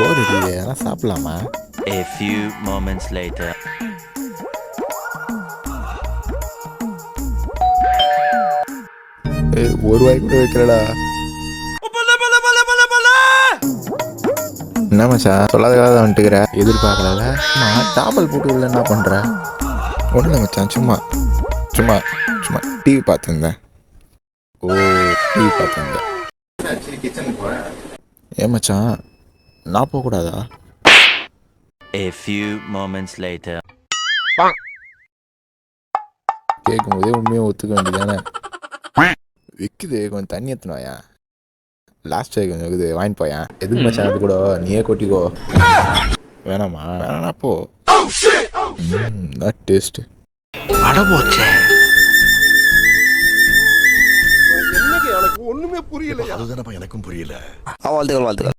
போர் அடிக்குது, அதெல்லாம் சாப்பிடலாமா? A few moments later. ஒரு வாய் கூட வைக்கிறடா. என்ன மச்சான் சொல்லாத கதை வந்துட்டுக்கிற? எதிர்பார்க்கல. டாபல் போட்டு உள்ள என்ன பண்ற? ஒன்றும் இல்லை மச்சான், சும்மா சும்மா சும்மா டிவி பார்த்துருந்தேன். ஓ, டிவி பார்த்துருந்தேன். ஏன் மச்சான் நான் போகக்கூடாதா? A few moments later. கேட்கும் போதே உண்மையாக ஒத்துக்க வேண்டியதானே? விற்குது, கொஞ்சம் தண்ணி எத்தனாயா? லாஸ்ட் டைம் கொஞ்சம் இருக்குது, வாங்கிட்டு போயேன். எதுக்கு மச்சான் அது கூட நீயே கொட்டிக்கோ. வேணாமா? வேணா போ. டேஸ்ட் அடபோச்சே. எனக்கு ஒண்ணுமே புரியல. அதுதானப்பா எனக்கும் புரியல. வாழ்த்துக்கள் வாழ்த்துக்கள்.